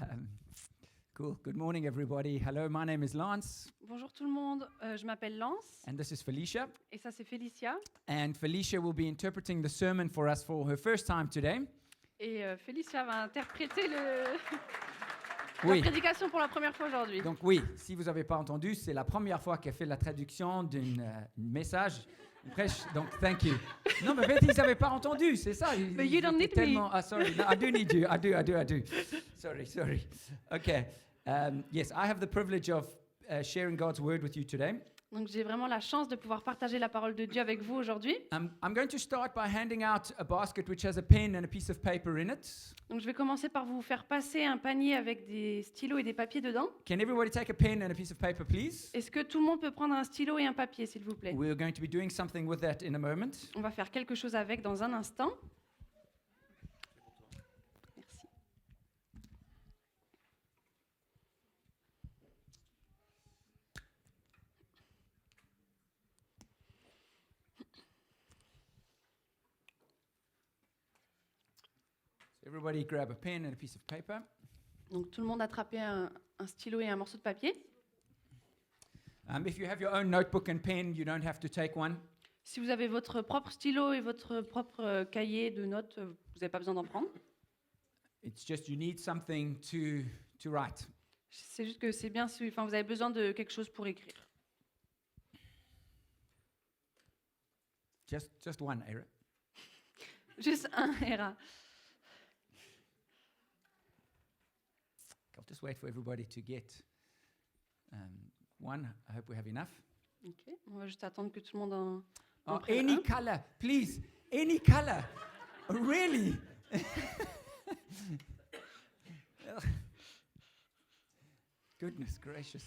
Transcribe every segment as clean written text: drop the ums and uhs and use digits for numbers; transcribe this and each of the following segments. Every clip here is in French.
Um, cool. Good morning, everybody. Hello, my name is Lance, Bonjour tout le monde, je m'appelle Lance and this is Felicia. et ça c'est Félicia. And Felicia will be interpreting the sermon for us for her first time today. Et Félicia va interpréter la Oui. prédication pour la première fois aujourd'hui. Donc oui, si vous n'avez pas entendu, c'est la première fois qu'elle fait la traduction d'un message, une prêche. Donc thank you. Non, mais peut-être ils n'avaient pas entendu, c'est ça. But you don't étaient need me. Ah, sorry. No, I do need you. I do. Sorry. Okay. Yes, I have the privilege of sharing God's word with you today. Donc j'ai vraiment la chance de pouvoir partager la parole de Dieu avec vous aujourd'hui. I'm going to start by handing out a basket which has a pen and a piece of paper in it. Donc je vais commencer par vous faire passer un panier avec des stylos et des papiers dedans. Can everybody take a pen and a piece of paper, please? Est-ce que tout le monde peut prendre un stylo et un papier, s'il vous plaît? We're going to be doing something with that in a moment. On va faire quelque chose avec dans un instant. Merci. So everybody grab a pen and a piece of paper. Donc tout le monde a attrapé un stylo et un morceau de papier. If you have your own notebook and pen, you don't have to take one. Si vous avez votre propre stylo et votre propre cahier de notes, vous n'avez pas besoin d'en prendre. It's just you need something to write. C'est juste que c'est bien si vous avez besoin de quelque chose pour écrire. Just one, Eric. Juste un RA. I'll just wait for everybody to get one. I hope we have enough. Ok, on va juste attendre que tout le monde en Oh, prenne any un. color, please. Any color. Really? Goodness gracious.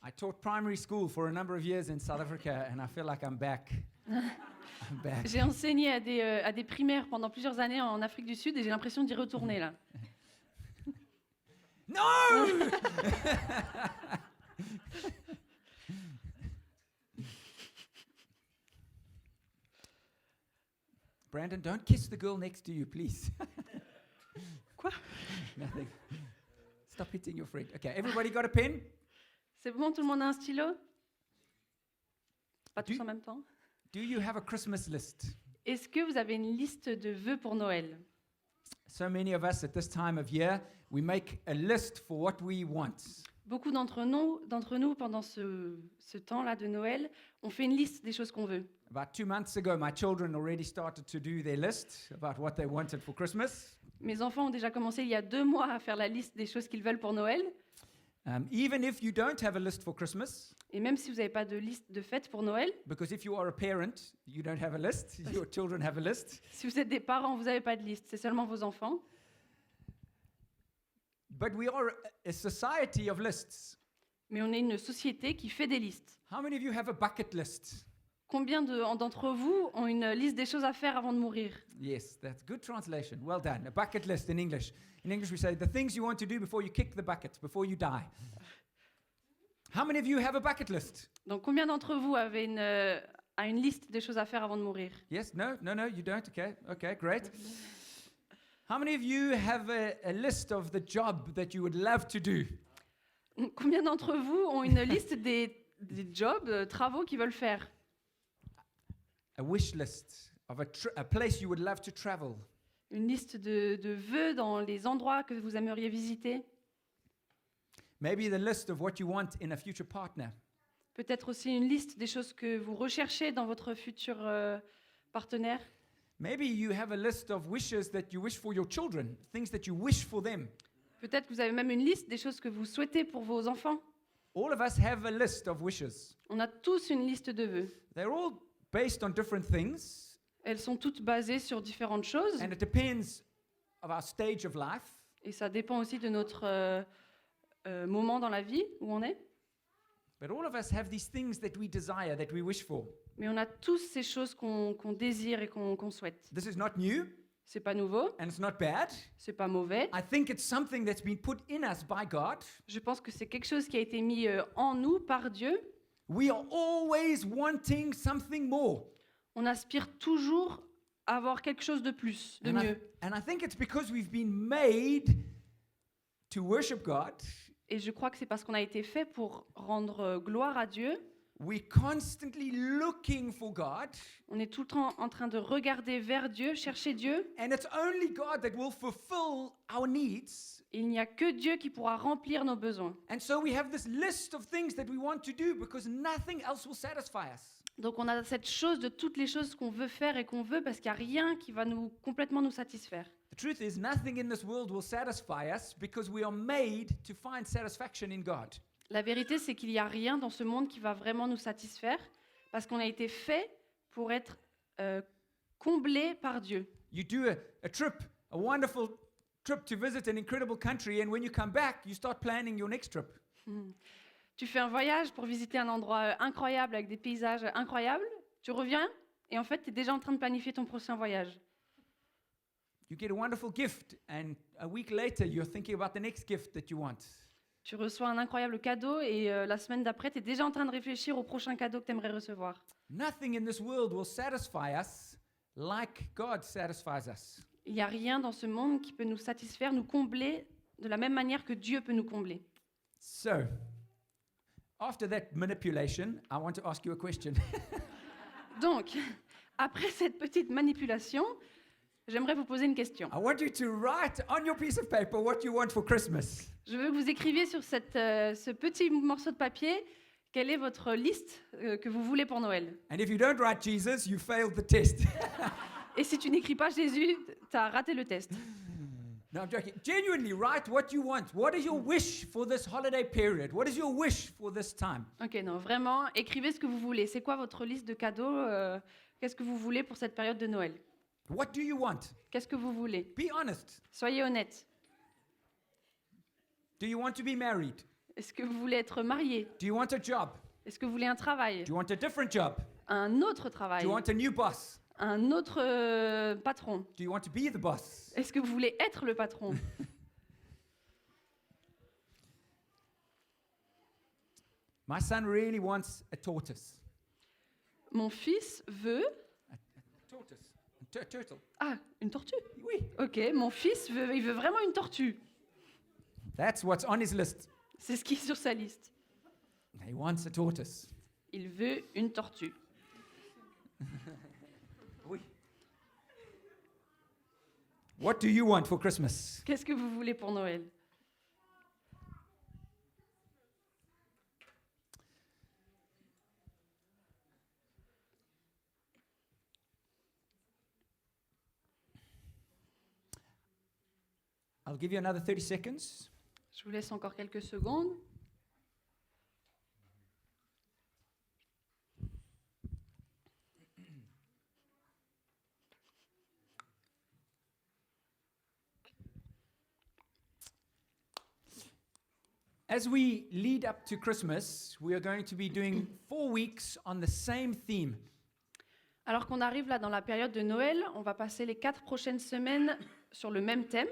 I taught primary school for a number of years in South Africa, and I feel like I'm back. I'm back. J'ai enseigné à des primaires pendant plusieurs années en Afrique du Sud et j'ai l'impression d'y retourner là. No! Brandon, don't kiss the girl next to you, please. Quoi? Nothing. Stop hitting your friend. Okay, everybody got a pen? C'est bon, tout le monde a un stylo? Pas tous Du- en même temps. Do you have a Christmas list? Est-ce que vous avez une liste de vœux pour Noël? So many of us at this time of year, we make a list for what we want. Beaucoup d'entre nous pendant ce temps-là de Noël, on fait une liste des choses qu'on veut. About 2 months ago, my children already started to do their list about what they wanted for Christmas. Mes enfants ont déjà commencé il y a 2 mois à faire la liste des choses qu'ils veulent pour Noël. Even if you don't have a list for Christmas, Et même si vous n'avez pas de liste de fêtes pour Noël, because if you are a parent, you don't have a list, your children have a list. si vous êtes des parents, vous n'avez pas de liste, c'est seulement vos enfants. But we are a society of lists. Mais on est une société qui fait des listes. How many of you have a bucket list? Combien d'entre vous ont une liste des choses à faire avant de mourir? Yes, that's good translation. Well done. A bucket list in English. In English, we say the things you want to do before you kick the bucket, before you die. How many of you have a bucket list? Donc combien d'entre vous avez une liste des choses à faire avant de mourir? Yes, no, you don't. Okay, great. How many of you have a list of the job that you would love to do? Combien d'entre vous ont une liste des jobs, travaux qu'ils veulent faire? A wish list of a place you would love to travel. Une liste de vœux dans les endroits que vous aimeriez visiter? Maybe the list of what you want in a future partner. Peut-être aussi une liste des choses que vous recherchez dans votre futur partenaire? Maybe you have a list of wishes that you wish for your children, things that you wish for them. Peut-être que vous avez même une liste des choses que vous souhaitez pour vos enfants. All of us have a list of wishes. On a tous une liste de vœux. They're all based on different things, Elles sont toutes basées sur différentes choses and it depends of our stage of life. et ça dépend aussi de notre moment dans la vie où on est. But all of us have these things that we desire, that we wish for. Mais on a tous ces choses qu'on désire et qu'on souhaite. This is not new, C'est pas nouveau, and it's not bad. c'est pas mauvais. I think it's something that's been put in us by God. Je pense que c'est quelque chose qui a été mis en nous par Dieu. We are always wanting something more. On aspire toujours avoir quelque chose de plus, de And mieux. and I think it's because we've been made to worship God. Et je crois que c'est parce qu'on a été fait pour rendre gloire à Dieu. We're constantly looking for God, On est tout le temps en train de regarder vers Dieu, chercher Dieu. and it's only God that will fulfill our needs. Il n'y a que Dieu qui pourra remplir nos besoins. And so we have this list of things that we want to do because nothing else will satisfy us. Donc on a cette chose de toutes les choses qu'on veut faire et qu'on veut parce qu'il n'y a rien qui va complètement nous satisfaire. The truth is, nothing in this world will satisfy us because we are made to find satisfaction in God. La vérité, c'est qu'il n'y a rien dans ce monde qui va vraiment nous satisfaire parce qu'on a été fait pour être comblé par Dieu. You do a trip, a wonderful trip to visit an incredible country, and when you come back, you start planning your next trip. Tu fais un voyage pour visiter un endroit incroyable avec des paysages incroyables, tu reviens et en fait, tu es déjà en train de planifier ton prochain voyage. You get a wonderful gift, and a week later, you're thinking about the next gift that you want. Tu reçois un incroyable cadeau et la semaine d'après, tu es déjà en train de réfléchir au prochain cadeau que tu aimerais recevoir. Nothing in this world will satisfy us like God satisfies us. Il n'y a rien dans ce monde qui peut nous satisfaire, nous combler de la même manière que Dieu peut nous combler. So, after that manipulation, I want to ask you a question. Donc, après cette petite manipulation, j'aimerais vous poser une question. I want you to write on your piece of paper what you want for Christmas. Je veux que vous écriviez sur ce petit morceau de papier quelle est votre liste que vous voulez pour Noël. And if you don't write Jesus, you failed the test. Et si tu n'écris pas Jésus, tu as raté le test. No, I'm joking. Genuinely write what you want. What is your wish for this holiday period? What is your wish for this time? Ok, non, vraiment, écrivez ce que vous voulez. C'est quoi votre liste de cadeaux Qu'est-ce que vous voulez pour cette période de Noël? What do you want? Qu'est-ce que vous voulez? Be honest. Soyez honnête. Do you want to be married? Est-ce que vous voulez être marié? Do you want a job? Est-ce que vous voulez un travail? Do you want a different job? Un autre Do travail? you want a new boss? Un autre patron? Do you want to be the boss? Est-ce que vous voulez être le patron? My son really wants a tortoise. Mon fils veut... Tortoise. Turtle. Ah, une tortue? Oui. Ok, mon fils il veut vraiment une tortue. That's what's on his list. C'est ce qui est sur sa liste. He wants a tortoise. Il veut une tortue. Oui. What do you want for Christmas? Qu'est-ce que vous voulez pour Noël? I'll give you another 30 seconds. Je vous laisse encore quelques secondes. As we lead up to Christmas, we are going to be doing 4 weeks on the same theme. Alors qu'on arrive là dans la période de Noël, on va passer les 4 prochaines semaines sur le même thème.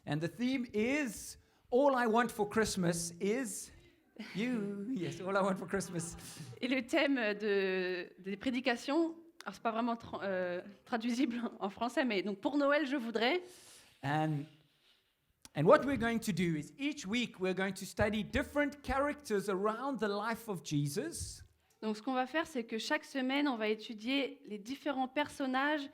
And the theme is All I Want for Christmas is you. Yes, all I want for Christmas. Et le thème des prédications, alors c'est pas vraiment traduisible en français, mais donc pour Noël, je voudrais. And what we're going to do is each week we're going to study different characters around the life of Jesus. Donc ce qu'on va faire, c'est que chaque semaine, on va étudier les différents personnages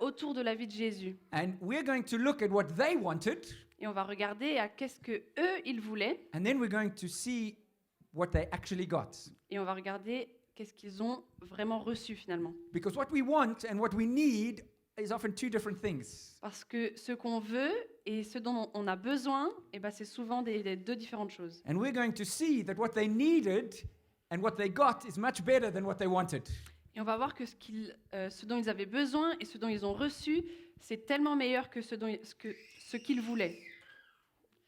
autour de la vie de Jésus. And we're going to look at what they wanted, Et on va regarder à qu'est-ce que eux ils voulaient, and then we're going to see what they actually got. et on va regarder qu'est-ce qu'ils ont vraiment reçu finalement. Because what we want and what we need is often two different things. Parce que ce qu'on veut et ce dont on a besoin, eh ben, c'est souvent des deux différentes choses. And we're going to see that what they needed and what they got is much better than what they wanted. Et on va voir que ce dont ils avaient besoin et ce dont ils ont reçu, c'est tellement meilleur que ce qu'ils voulaient.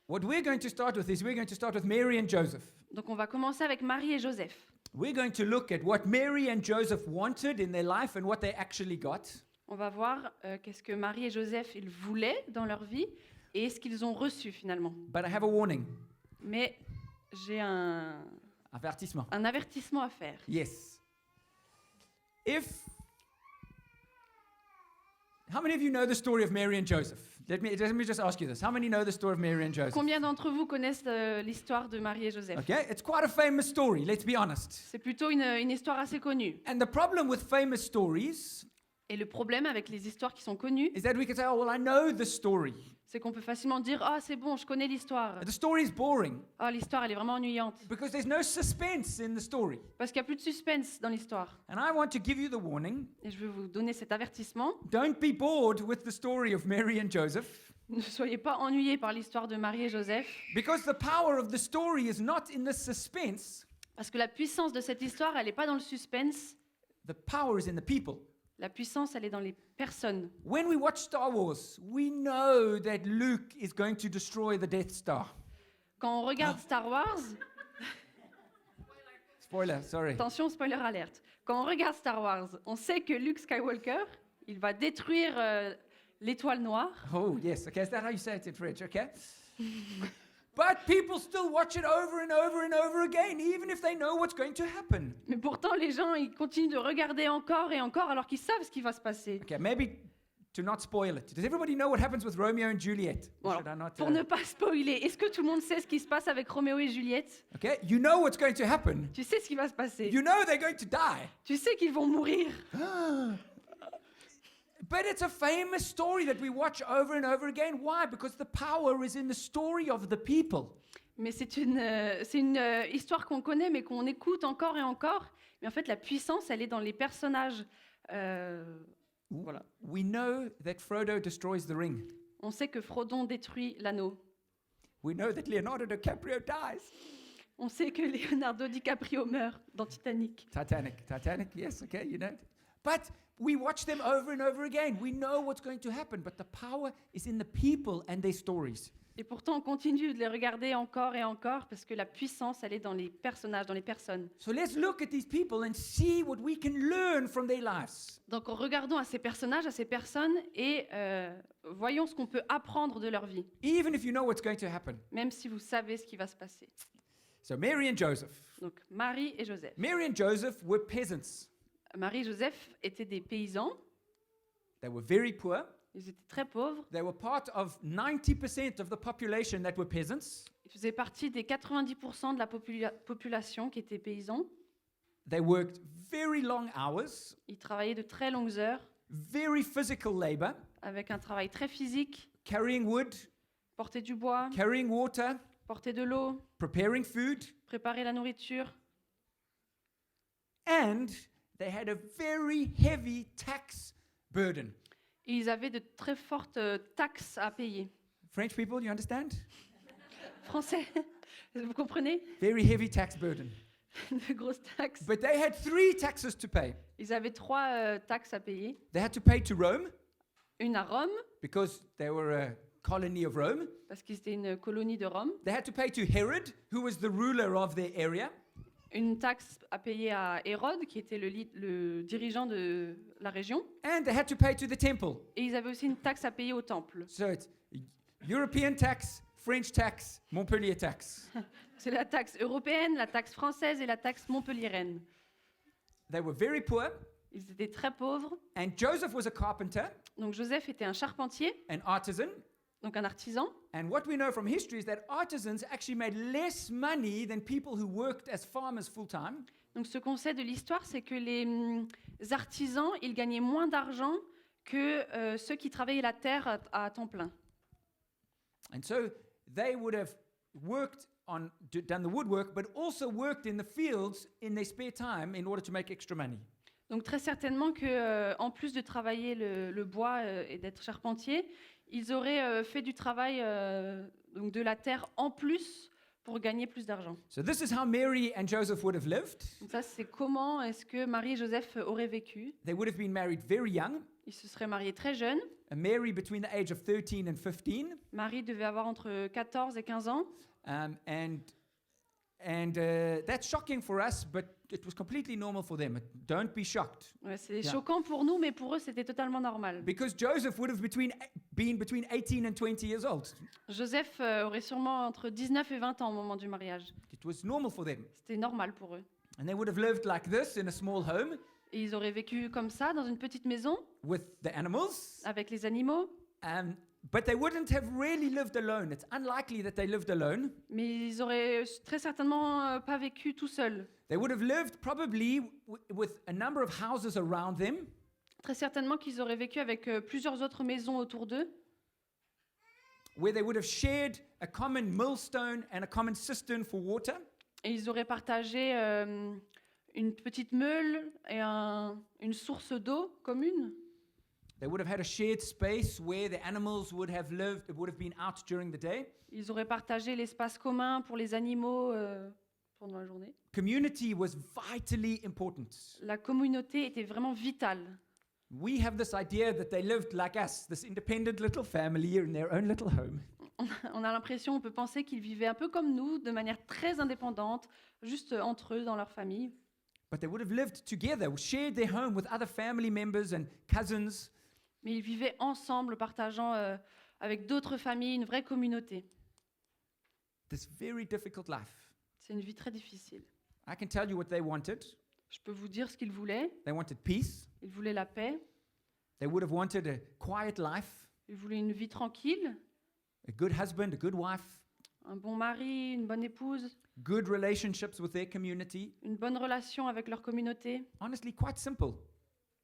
What we're going to start with is we're going to start with Mary and Joseph. Donc on va commencer avec Marie et Joseph. We're going to look at what Mary and Joseph wanted in their life and what they actually got. On va voir qu'est-ce que Marie et Joseph ils voulaient dans leur vie et ce qu'ils ont reçu finalement. But I have a warning. Mais j'ai un Avertissement. avertissement à faire. Yes. If How many of you know the story of Mary and Joseph? Let me just ask you this. How many know the story of Mary and Joseph? Combien d'entre vous connaissent l'histoire de Marie et Joseph? Okay, it's quite a famous story, let's be honest. C'est plutôt une histoire assez connue. And the problem with famous stories Et le problème avec les histoires qui sont connues, is that we can say, oh, well, I know the story. c'est qu'on peut facilement dire « Ah, c'est bon, je connais l'histoire. The story is boring Ah, l'histoire, elle est vraiment ennuyante. because there's no suspense in the story. » Parce qu'il n'y a plus de suspense dans l'histoire. And I want to give you the warning, Et je veux vous donner cet avertissement. don't be bored with the story of Mary and Joseph, Ne soyez pas ennuyés par l'histoire de Marie et Joseph. because the power of the story is not in the suspense, Parce que la puissance de cette histoire, elle n'est pas dans le suspense. the power is in the people. La puissance, elle est dans les personnes. When we watch Star Wars, we know that Luke is going to destroy the Death Star. Quand on regarde Star Wars, Spoiler, sorry. attention, spoiler alerte. Quand on regarde Star Wars, on sait que Luke Skywalker, il va détruire l'étoile noire. Oh, yes. Okay, is that how you say it in French? Okay. But people still watch it over and over and over again, even if they know what's going to happen. Mais pourtant, les gens, ils continuent de regarder encore et encore alors qu'ils savent ce qui va se passer. Okay, maybe to not spoil it. Does everybody know what happens with Romeo and Juliet? Or Bon, should I not, pour ne pas spoiler, est-ce que tout le monde sait ce qui se passe avec Roméo et Juliette? Okay, you know what's going to happen. Tu sais ce qui va se passer. You know they're going to die. Tu sais qu'ils vont mourir. But it's a famous story that we watch over and over again. Why? Because the power is in the story of the people. Mais c'est une histoire qu'on connaît, mais qu'on écoute encore et encore. Mais en fait, la puissance, elle est dans les personnages. Voilà. We know that Frodo destroys the ring. On sait que Frodon détruit l'anneau. We know that Leonardo DiCaprio dies. On sait que Leonardo DiCaprio meurt dans Titanic. Titanic, yes, okay, you know. But we watch them over and over again. We know what's going to happen, but the power is in the people and their stories. Et pourtant, on continue de les regarder encore et encore parce que la puissance, elle est dans les personnages, dans les personnes. So let's look at these people and see what we can learn from their lives. Donc, regardons à ces personnages, à ces personnes et voyons ce qu'on peut apprendre de leur vie, Even if you know what's going to happen. même si vous savez ce qui va se passer. So Mary and Joseph. Donc, Marie et Joseph. Mary and Joseph were peasants. Marie et Joseph étaient des paysans. They were very poor. Ils étaient très pauvres. They were part of 90% of the population that were peasants. Ils faisaient partie des 90% de la population qui étaient paysans. They worked very long hours, Ils travaillaient de très longues heures very physical labor, avec un travail très physique, carrying wood, porter du bois, carrying water, porter de l'eau, preparing food, préparer la nourriture. and they had a very heavy tax burden. Et ils avaient de très fortes taxes à payer. French people, you understand? Français, vous comprenez? Very heavy tax burden. De grosses taxes. But they had 3 taxes to pay. Ils avaient 3 taxes à payer. They had to pay to Rome Une à Rome, because they were a colony of Rome. parce qu'ils étaient une colonie de Rome. They had to pay to Herod, who was the ruler of their area. Une taxe à payer à Hérode, qui était le dirigeant de la région. And they had to pay to the temple. Et ils avaient aussi une taxe à payer au temple. So it's European tax, French tax, Montpellier tax. C'est la taxe européenne, la taxe française et la taxe montpelliéraine. They were very poor. Ils étaient très pauvres. And Joseph was a carpenter, Donc Joseph était un charpentier, an artisan. donc un artisan. And what we know from history is that artisans actually made less money than people who worked as farmers full time. Donc ce qu'on sait de l'histoire, c'est que les artisans, ils gagnaient moins d'argent que ceux qui travaillaient la terre à temps plein. And so they would have done the woodwork, but also worked in the fields in their spare time in order to make extra money. Donc très certainement que, en plus de travailler le bois et d'être charpentier, ils auraient fait du travail donc de la terre en plus pour gagner plus d'argent. So this is how Mary and Joseph would have lived. Donc ça, c'est comment est-ce que Marie et Joseph auraient vécu. They would have been married very young. Ils se seraient mariés très jeunes. Mary between the age of 13 and 15. Marie devait avoir entre 14 et 15 ans. And that's shocking for us, but it was completely normal for them. Don't be shocked. Ouais, c'est Yeah. choquant pour nous, mais pour eux, c'était totalement normal. Because Joseph would have been between 18 and 20 years old. Joseph aurait sûrement entre 19 et 20 ans au moment du mariage. It was normal for them. C'était normal pour eux. And they would have lived like this in a small home. Et ils auraient vécu comme ça, dans une petite maison, with the animals, avec les animaux. but they wouldn't have really lived alone. It's unlikely that they lived alone. Mais ils auraient très certainement pas vécu tout seuls. They would have lived probably with a number of houses around them. Très certainement qu'ils auraient vécu avec plusieurs autres maisons autour d'eux, Where they would have shared a common millstone and a common cistern for water. et ils auraient partagé une petite meule et une source d'eau commune. They would have had a shared space where the animals would have lived, would have been out during the day. Ils auraient partagé l'espace commun pour les animaux pendant la journée. Community was vitally important. La communauté était vraiment vitale. We have this idea that they lived like us, this independent little family in their own little home. On a l'impression, on peut penser qu'ils vivaient un peu comme nous, de manière très indépendante, juste entre eux, dans leur famille. But they would have lived together, shared their home with other family members and cousins. Mais ils vivaient ensemble, partageant avec d'autres familles une vraie communauté. This very difficult life. C'est une vie très difficile. I can tell you what they wanted. Je peux vous dire ce qu'ils voulaient. They wanted peace. Ils voulaient la paix, They would have wanted a quiet life, ils voulaient une vie tranquille, a good husband, a good wife, un bon mari, une bonne épouse, good relationships with their community. une bonne relation avec leur communauté. Honestly, quite simple.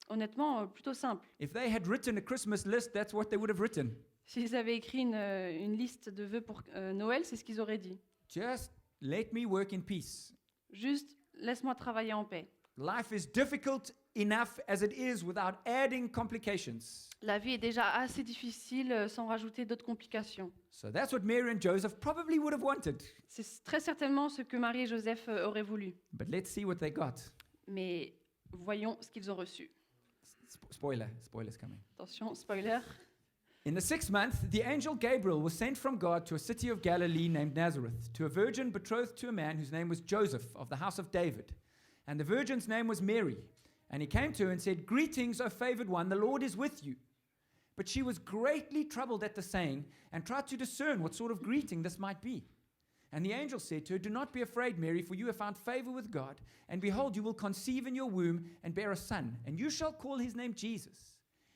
Honnêtement, plutôt simple. If they had written a Christmas list, that's what they would have written. S'ils avaient écrit une liste de vœux pour Noël, c'est ce qu'ils auraient dit. Just let me work in peace. Juste, laisse-moi travailler en paix. Life is difficult enough as it is without adding complications. La vie est déjà assez difficile sans rajouter d'autres complications. So that's what Mary and Joseph probably would have wanted. C'est très certainement ce que Marie et Joseph auraient voulu. But let's see what they got. Mais voyons ce qu'ils ont reçu. Spoilers coming. Attention, spoiler. In the 6th month, the angel Gabriel was sent from God to a city of Galilee named Nazareth, to a virgin betrothed to a man whose name was Joseph, of the house of David. And the virgin's name was Mary. And he came to her and said, "Greetings, O favored one, the Lord is with you." But she was greatly troubled at the saying, and tried to discern what sort of greeting this might be. And the angel said to her, "Do not be afraid, Mary, for you have found favor with God. And behold, you will conceive in your womb and bear a son, and you shall call his name Jesus.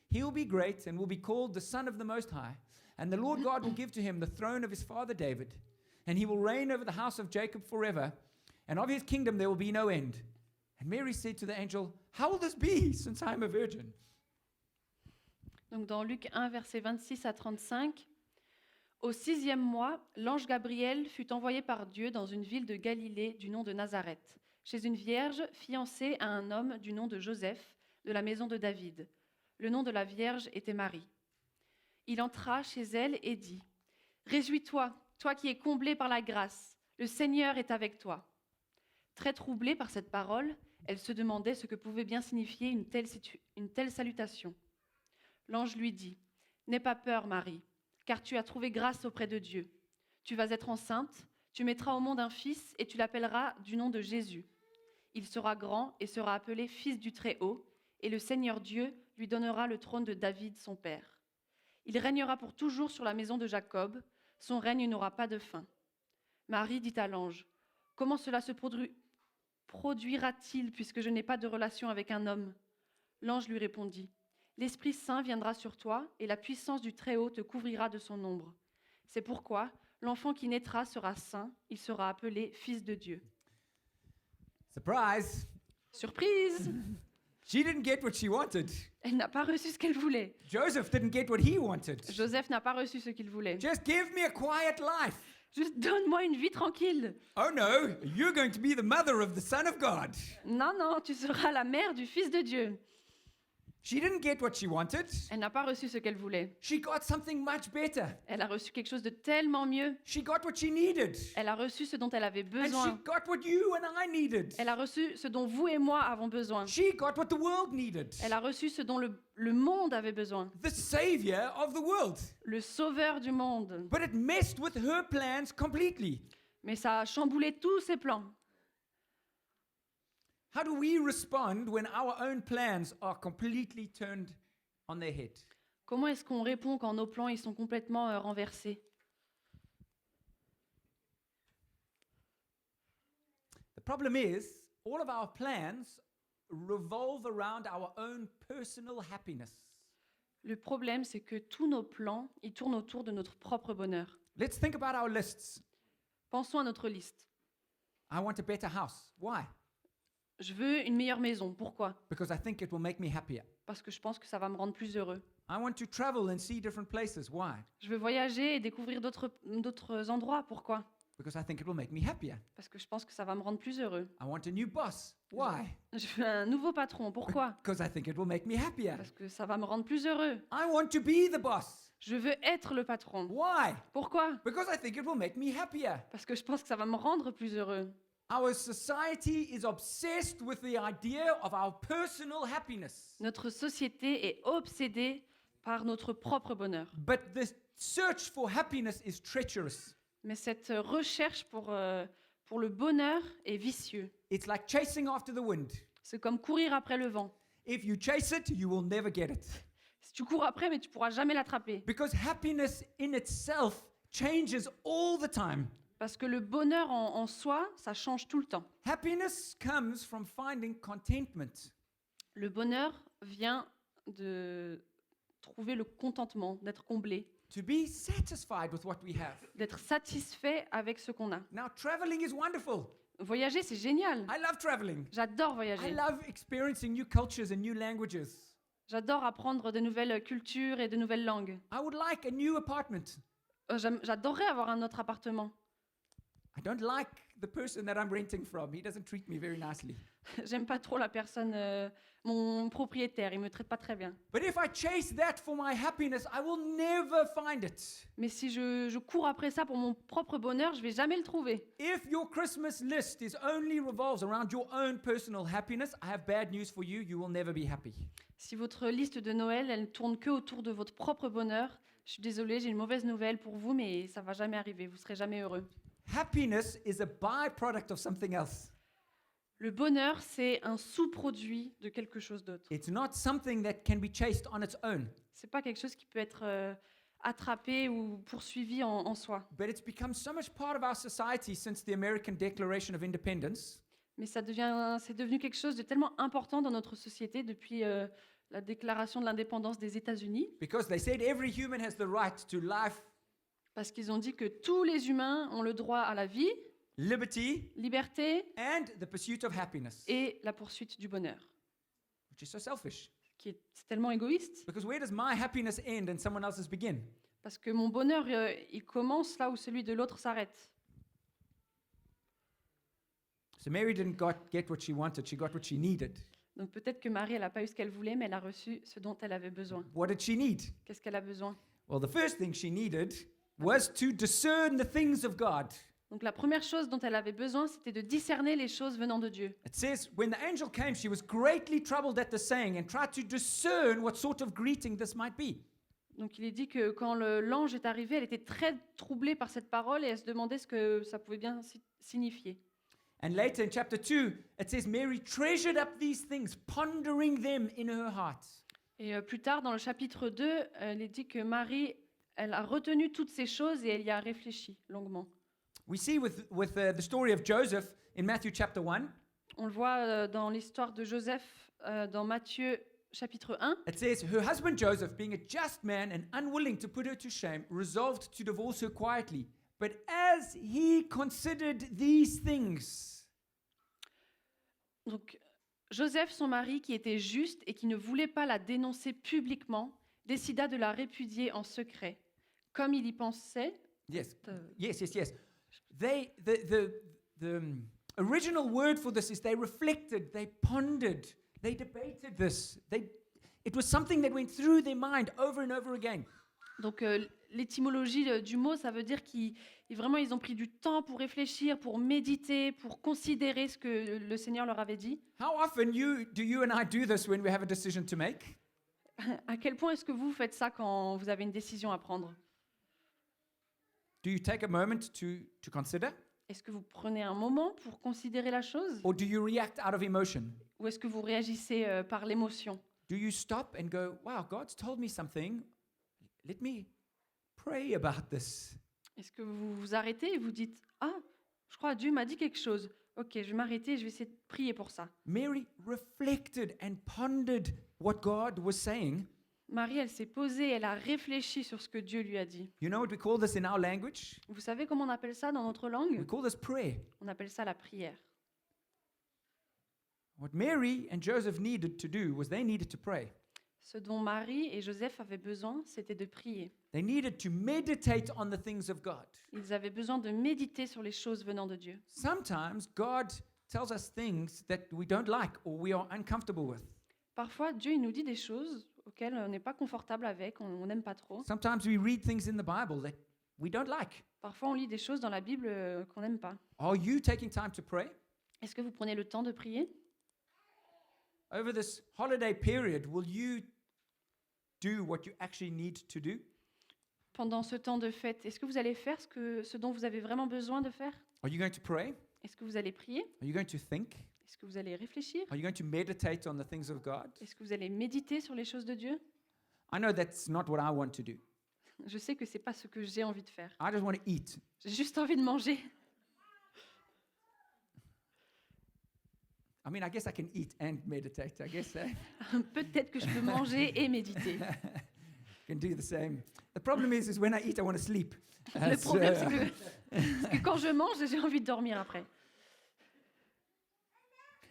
He will be great and will be called the Son of the Most High. And the Lord God will give to him the throne of his father David, and he will reign over the house of Jacob forever, and of his kingdom there will be no end." And Mary said to the angel, "How will this be, since I am a virgin?" Donc dans Luc 1, versets 26 à 35, « Au 6e mois, l'ange Gabriel fut envoyé par Dieu dans une ville de Galilée du nom de Nazareth, chez une vierge fiancée à un homme du nom de Joseph, de la maison de David. Le nom de la vierge était Marie. Il entra chez elle et dit, « Réjouis-toi, toi qui es comblée par la grâce, le Seigneur est avec toi. » Très troublée par cette parole, elle se demandait ce que pouvait bien signifier une telle salutation. L'ange lui dit, « N'aie pas peur, Marie, car tu as trouvé grâce auprès de Dieu. Tu vas être enceinte, tu mettras au monde un fils et tu l'appelleras du nom de Jésus. Il sera grand et sera appelé Fils du Très-Haut, et le Seigneur Dieu lui donnera le trône de David, son père. Il régnera pour toujours sur la maison de Jacob, son règne n'aura pas de fin. » Marie dit à l'ange, « Comment cela se produira-t-il puisque je n'ai pas de relation avec un homme ?» L'ange lui répondit, « L'Esprit Saint viendra sur toi et la puissance du Très-Haut te couvrira de son ombre. C'est pourquoi l'enfant qui naîtra sera saint, il sera appelé Fils de Dieu. » Surprise! Surprise! She didn't get what she wanted. Elle n'a pas reçu ce qu'elle voulait. Joseph didn't get what he wanted. Joseph n'a pas reçu ce qu'il voulait. Just give me a quiet life. Juste donne-moi une vie tranquille. Oh no, you're going to be the mother of the Son of God. Non, non, tu seras la mère du Fils de Dieu. She didn't get what she wanted. Elle n'a pas reçu ce qu'elle voulait. She got something much better. Elle a reçu quelque chose de tellement mieux. She got what she needed. Elle a reçu ce dont elle avait And she besoin. got what you and I needed. Elle a reçu ce dont vous et moi avons besoin. She got what the world needed. Elle a reçu ce dont le monde avait besoin. The savior of the world. Le sauveur du monde. But it messed with her plans completely. Mais ça a chamboulé tous ses plans. How do we respond when our own plans are completely turned on their head? Comment est-ce qu'on répond quand nos plans ils sont complètement renversés? The problem is, all of our plans revolve around our own personal happiness. Le problème, c'est que tous nos plans, ils tournent autour de notre propre bonheur. Let's think about our lists. Pensons à notre liste. I want a better house. Why? Je veux une meilleure maison. Pourquoi? Because I think it will make me happier. Parce que je pense que ça va me rendre plus heureux. I want to travel and see different places. Why? Je veux voyager et découvrir d'autres endroits. Pourquoi? Because I think it will make me happier. Parce que je pense que ça va me rendre plus heureux. I want a new boss. Why? Je veux un nouveau patron. Pourquoi? Because I think it will make me happier. Parce que ça va me rendre plus heureux. I want to be the boss. Je veux être le patron. Why? Pourquoi? Because I think it will make me happier. Parce que je pense que ça va me rendre plus heureux. Our society is obsessed with the idea of our personal happiness. Notre société est obsédée par notre propre bonheur. But the search for happiness is treacherous. Mais cette recherche pour le bonheur est vicieux. It's like chasing after the wind. C'est comme courir après le vent. If you chase it, you will never get it. Si tu cours après, mais tu pourras jamais l'attraper. Because happiness in itself changes all the time. Parce que le bonheur en soi, ça change tout le temps. Happiness comes from finding contentment. Le bonheur vient de trouver le contentement, d'être comblé, To be satisfied with what we have. d'être satisfait avec ce qu'on a. Now, traveling is wonderful. Voyager, c'est génial. I love traveling. J'adore I voyager. love experiencing new cultures and new languages. J'adore apprendre de nouvelles cultures et de nouvelles langues. I would like a new apartment. J'adorerais avoir un autre appartement. I don't like the person that I'm renting from. He doesn't treat me very nicely. J'aime pas trop la personne, mon propriétaire, il me traite pas très bien. But if I chase that for my happiness, I will never find it. Mais si je cours après ça pour mon propre bonheur, je vais jamais le trouver. If your Christmas list is only revolves around your own personal happiness, I have bad news for you. You will never be happy. Si votre liste de Noël, elle ne tourne que autour de votre propre bonheur, je suis désolée, j'ai une mauvaise nouvelle pour vous, mais ça va jamais arriver, vous serez jamais heureux. Happiness is a byproduct of something else. Le bonheur, c'est un sous-produit de quelque chose d'autre. It's not something that can be chased on its own, C'est pas quelque chose qui peut être attrapé ou poursuivi en soi. but it's become so much part of our society since the American Declaration of Independence Mais c'est devenu quelque chose de tellement important dans notre société depuis la déclaration de l'indépendance des États-Unis, because they said every human has the right to life, parce qu'ils ont dit que tous les humains ont le droit à la vie, liberty, liberté and the pursuit of happiness, et la poursuite du bonheur. which is so selfish. C'est tellement égoïste, Because where does my happiness end and someone else's begin? parce que mon bonheur, il commence là où celui de l'autre s'arrête. So Mary didn't get what she wanted, she got what she needed. Donc peut-être que Marie, elle n'a pas eu ce qu'elle voulait, mais elle a reçu ce dont elle avait besoin. What did she need? Qu'est-ce qu'elle a besoin? Well, the first thing she needed was to discern the things of God. Donc la première chose dont elle avait besoin, c'était de discerner les choses venant de Dieu. It says, when the angel came, she was greatly troubled at the saying and tried to discern what sort of greeting this might be. Donc il est dit que quand l'ange est arrivé, elle était très troublée par cette parole et elle se demandait ce que ça pouvait bien signifier. And later in chapter 2, it says, Mary treasured up these things, pondering them in her heart. Et plus tard, dans le chapitre 2, il est dit que Marie, elle a retenu toutes ces choses et elle y a réfléchi longuement. We see with the story of Joseph in Matthew chapter 1, On le voit dans l'histoire de Joseph dans Matthieu chapitre 1. it says, her husband Joseph, being a just man and unwilling to put her to shame, resolved to divorce her quietly. But as he considered these things, Donc Joseph, son mari, qui était juste et qui ne voulait pas la dénoncer publiquement, décida de la répudier en secret. Comme il y pensait, yes, yes. The original word for this is they reflected, they pondered, they debated this. It was something that went through their mind over and over again. donc l'étymologie du mot, ça veut dire qu'ils ont pris du temps pour réfléchir, pour méditer, pour considérer ce que le Seigneur leur avait dit. How often do you and I do this when we have a decision to make? À quel point est-ce que vous faites ça quand vous avez une décision à prendre? Do you take a moment to consider? Est-ce que vous prenez un moment pour considérer la chose? Or do you react out of emotion? Ou est-ce que vous réagissez par l'émotion? Do you stop and go, wow, God's told me something. Let me pray about this. Est-ce que vous vous arrêtez et vous dites « Ah, je crois que Dieu m'a dit quelque chose. Ok, je vais m'arrêter et je vais essayer de prier pour ça. Mary reflected and pondered what God was saying. Marie, elle s'est posée, elle a réfléchi sur ce que Dieu lui a dit. You know what we call this in our language? Vous savez comment on appelle ça dans notre We langue? call this prayer. On appelle ça la prière. What Mary and Joseph needed to do was they needed to pray. Ce dont Marie et Joseph avaient besoin, c'était de prier. They needed to meditate on the things of God. Ils avaient besoin de méditer sur les choses venant de Dieu. Sometimes God tells us things that we don't like or we are uncomfortable with. Parfois, Dieu il nous dit des choses auxquelles on n'est pas confortable avec, on n'aime pas trop. Sometimes we read things in the Bible that we don't like. Parfois, on lit des choses dans la Bible qu'on n'aime pas. Are you taking time to pray? Est-ce que vous prenez le temps de prier? Over this holiday period, will you do what you actually need to do? Pendant ce temps de fête, est-ce que vous allez faire ce dont vous avez vraiment besoin de faire? Are you going to pray? Est-ce que vous allez prier? Are you going to think? Est-ce que vous allez réfléchir? Are you going to meditate on the things of God? Est-ce que vous allez méditer sur les choses de Dieu? I know that's not what I want to do. Je sais que c'est pas ce que j'ai envie de faire. I just want to eat. J'ai juste envie de manger. I mean, I guess I can eat and meditate. I guess I Peut-être que je peux manger et méditer. can do the same. The problem is when I eat, I want to sleep. Le problème, So, c'est que quand je mange, j'ai envie de dormir après.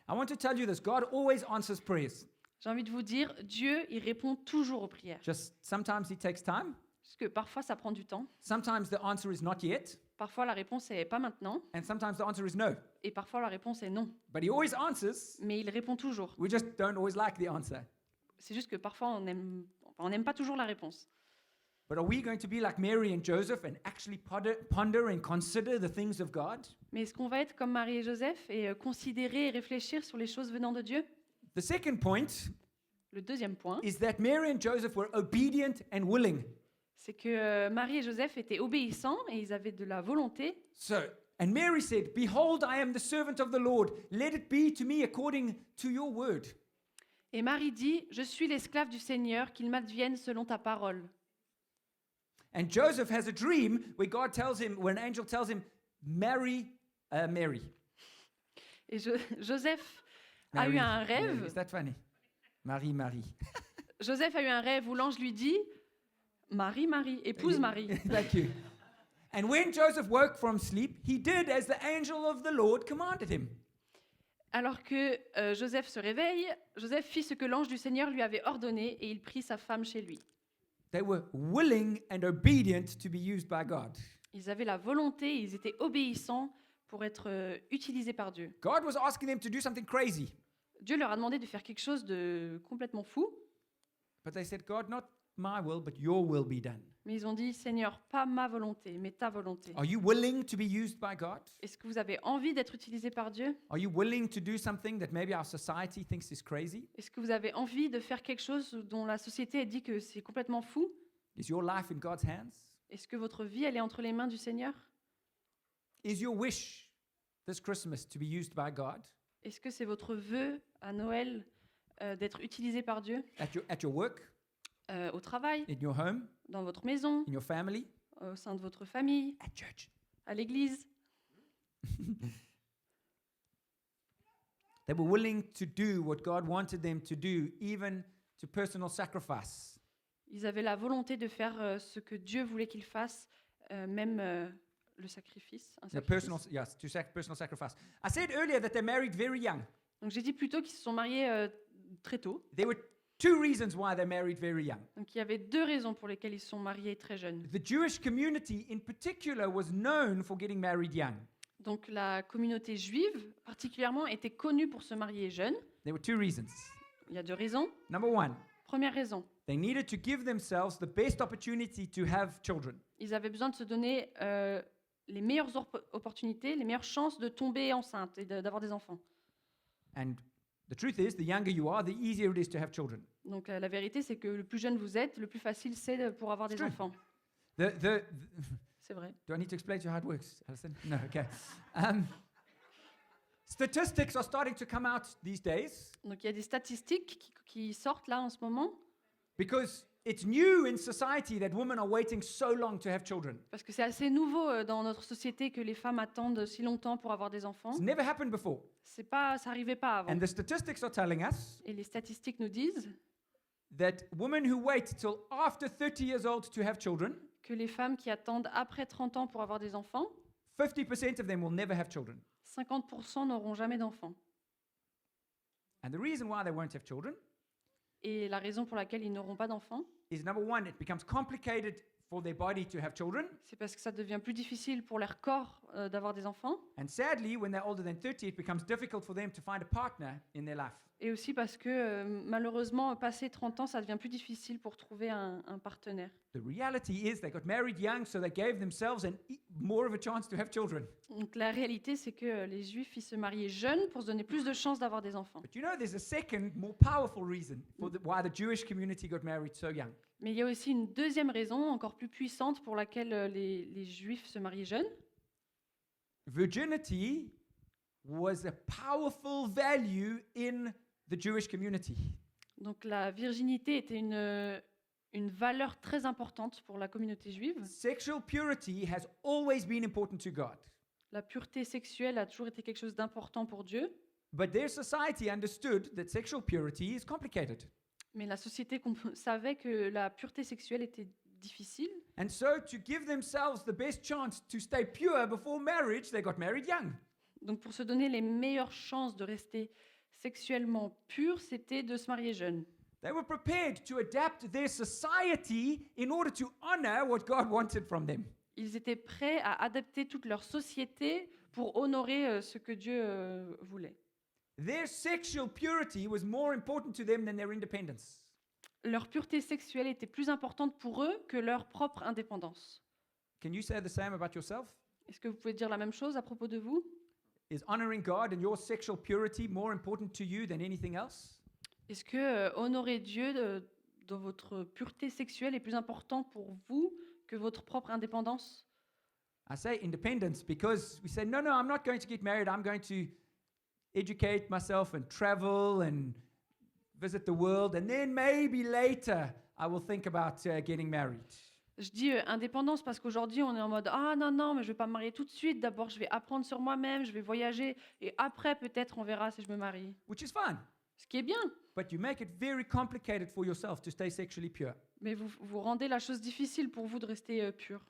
I want to tell you this: God always answers prayers. J'ai envie de vous dire, Dieu, il répond toujours aux prières. Just sometimes He takes time. Parce que parfois, ça prend du temps. Sometimes the answer is not yet, Parfois, la réponse est pas maintenant. and sometimes the answer is no. Et parfois, la réponse est non. But He always answers. Mais il répond toujours. We just don't always like the answer. C'est juste que parfois, on n'aime pas toujours la réponse. But are we going to be like Mary and Joseph and actually ponder and consider the things of God? Mais est-ce qu'on va être comme Marie et Joseph et considérer et réfléchir sur les choses venant de Dieu? The second point Le deuxième point, is that Mary and Joseph were obedient and willing. c'est que Marie et Joseph étaient obéissants et ils avaient de la volonté. So, and Mary said, "Behold, I am the servant of the Lord. Let it be to me according to your word." Et Marie dit, je suis l'esclave du Seigneur, qu'il m'advienne selon ta parole. And Joseph has a dream where God tells him, where an angel tells him, marry Mary. Et Joseph a Mary, eu un Mary. rêve. Is that funny? Marie. Joseph a eu un rêve où l'ange lui dit, Marie, épouse Marie. Thank you. And when Joseph woke from sleep, he did as the angel of the Lord commanded him. Alors que Joseph se réveille, Joseph fit ce que l'ange du Seigneur lui avait ordonné et il prit sa femme chez lui. They were willing and obedient to be used by God. Ils avaient la volonté, ils étaient obéissants pour être utilisés par Dieu. God was asking them to do something crazy, Dieu leur a demandé de faire quelque chose de complètement fou, but they said, God, not my will, but your will be done. mais ils ont dit, Seigneur, pas ma volonté, mais ta volonté. Are you willing to be used by God? Est-ce que vous avez envie d'être utilisés par Dieu? Are you willing to do something that maybe our society thinks is crazy? Est-ce que vous avez envie de faire quelque chose dont la société dit que c'est complètement fou? Is your life in God's hands? Est-ce que votre vie, elle est entre les mains du Seigneur? Is your wish this Christmas to be used by God Est-ce que c'est votre vœu à Noël d'être utilisé par Dieu at your work, au travail, in your home, dans votre maison, in your family, au sein de votre famille, at church? à l'église? They were willing to do what God wanted them to do, even to personal sacrifice. Ils avaient la volonté de faire ce que Dieu voulait qu'ils fassent, même le sacrifice. Un The sacrifice. personal sacrifice. I said earlier that they married very young. Donc j'ai dit plutôt qu'ils se sont mariés très tôt. There were two reasons why they married very young. Donc il y avait deux raisons pour lesquelles ils se sont mariés très jeunes. The Jewish community in particular was known for getting married young. Donc la communauté juive particulièrement était connue pour se marier jeune. There were two reasons. Il y a deux raisons. Number one, Première raison, they needed to give themselves the best opportunity to have children. ils avaient besoin de se donner les meilleures opportunités, les meilleures chances de tomber enceinte et d'avoir des enfants. And the truth is, the younger you are, the easier it is to have children. Donc la vérité, c'est que le plus jeune vous êtes, le plus facile c'est pour avoir des It's true. enfants. The C'est vrai. do I need to explain to you how it works, Alison? No, okay. Statistics are starting to come out these days Donc il y a des statistiques qui sortent là en ce moment, because it's new in society that women are waiting so long to have children. Parce que c'est assez nouveau dans notre société que les femmes attendent si longtemps pour avoir des enfants. It's never happened before. Ça arrivait pas avant. And the statistics are telling us Et les statistiques nous disent that women who wait till after 30 years old to have children, que les femmes qui attendent après 30 ans pour avoir des enfants, 50% of them will never have children. 50% n'auront jamais d'enfants. And the reason why they won't have children Et la raison pour laquelle ils n'auront pas d'enfants, is number one, it becomes complicated for their body to have children. c'est parce que ça devient plus difficile pour leur corps d'avoir des enfants. And sadly, when they're older than 30, it becomes difficult for them to find a partner in their life. Et aussi parce que malheureusement, passé 30 ans, ça devient plus difficile pour trouver un partenaire. The reality is they got married young, so they gave themselves more of a chance to have children. Donc la réalité, c'est que les Juifs, ils se mariaient jeunes pour se donner plus de chances d'avoir des enfants. But you know, there's a second, more powerful reason for why the Jewish community got married so young. Mais il y a aussi une deuxième raison, encore plus puissante, pour laquelle les Juifs se mariaient jeunes. Virginity was a powerful value in the Jewish community. Donc la virginité était une valeur très importante pour la communauté juive. Sexual purity has always been important to God. La pureté sexuelle a toujours été quelque chose d'important pour Dieu. But their society understood that sexual purity is complicated. Mais la société savait que la pureté sexuelle était difficile. And so, to give themselves the best chance to stay pure before marriage, they got married young. Donc pour se donner les meilleures chances de rester sexuellement pur, c'était de se marier jeune. They were prepared to adapt their society in order to honor what God wanted from them. Ils étaient prêts à adapter toute leur société pour honorer ce que Dieu voulait. Their sexual purity was more important to them than their independence. Leur pureté sexuelle était plus importante pour eux que leur propre indépendance. Can you say the same about yourself? Est-ce que vous pouvez dire la même chose à propos de vous? Is honoring God and your sexual purity more important to you than anything else? Est-ce que honorer Dieu dans votre pureté sexuelle est plus important pour vous que votre propre indépendance? I say independence because we say, no, I'm not going to get married. I'm going to educate myself and travel and visit the world. And then maybe later I will think about getting married. Je dis indépendance parce qu'aujourd'hui on est en mode ah non mais je vais pas me marier tout de suite. D'abord je vais apprendre sur moi-même, je vais voyager et après peut-être on verra si je me marie. Which is fine. Ce qui est bien. But you make it very complicated for yourself to stay sexually pure. Mais vous rendez la chose difficile pour vous de rester pur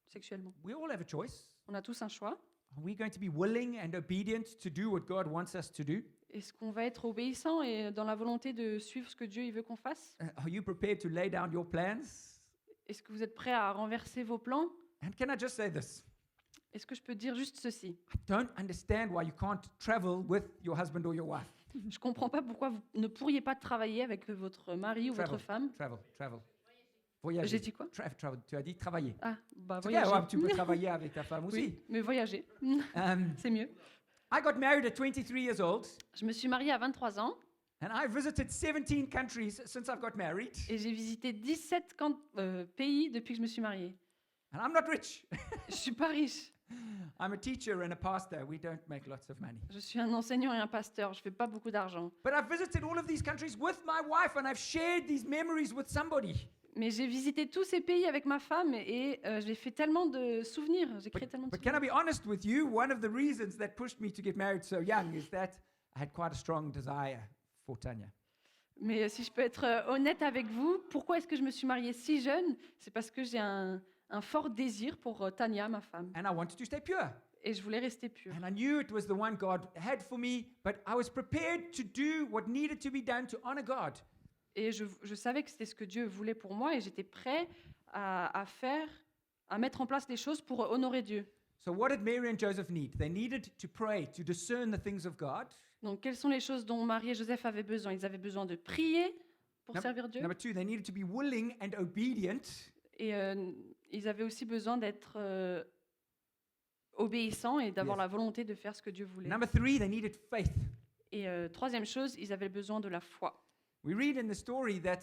sexuellement. We all have a choice. On a tous un choix. Are we going to be willing and obedient to do what God wants us to do? Est-ce qu'on va être obéissant et dans la volonté de suivre ce que Dieu il veut qu'on fasse? Are you prepared to lay down your plans? Est-ce que vous êtes prêt à renverser vos plans? And can I just say this? Est-ce que je peux dire juste ceci? I don't understand why you can't travel with your husband or your wife. Je comprends pas pourquoi vous ne pourriez pas travailler avec votre mari ou votre femme. Travel. Voyager. J'ai dit quoi? Travel. Tu as dit travailler. Ah, bah C'est voyager. bien, ouais, tu peux travailler avec ta femme aussi. Oui, mais voyager, c'est mieux. I got married at 23 years old, Je me suis mariée à 23 ans and I visited 17 countries since I've got married. et j'ai visité 17 pays depuis que je me suis mariée. And I'm not rich. Je suis pas riche. I'm a teacher and a pastor. We don't make lots of money. Je suis un enseignant et un pasteur. Je fais pas beaucoup d'argent. But I've visited all of these countries with my wife, and I've shared these memories with somebody. Mais j'ai visité tous ces pays avec ma femme et j'ai fait tellement de souvenirs. J'ai créé tellement de But can I souvenirs. be honest with you? One of the reasons that pushed me to get married so young is that I had quite a strong desire for Tanya. Mais si je peux être honnête avec vous, pourquoi est-ce que je me suis mariée si jeune? C'est parce que j'ai un fort désir pour Tania, ma femme. And I wanted to stay pure. Et je voulais rester pure. And I knew it was the one God had for me, but I was prepared to do what needed to be done to honor God. Et je savais que c'était ce que Dieu voulait pour moi et j'étais prêt à mettre en place les choses pour honorer Dieu. So what did Mary and Joseph need? They needed to pray, to discern the things of God. Donc, quelles sont les choses dont Marie et Joseph avaient besoin? Ils avaient besoin de prier pour servir Dieu. Number two, they needed to be willing and obedient. Et ils avaient aussi besoin d'être obéissants et d'avoir Yes. la volonté de faire ce que Dieu voulait. Number three, they needed faith. Et troisième chose, ils avaient besoin de la foi. We read in the story that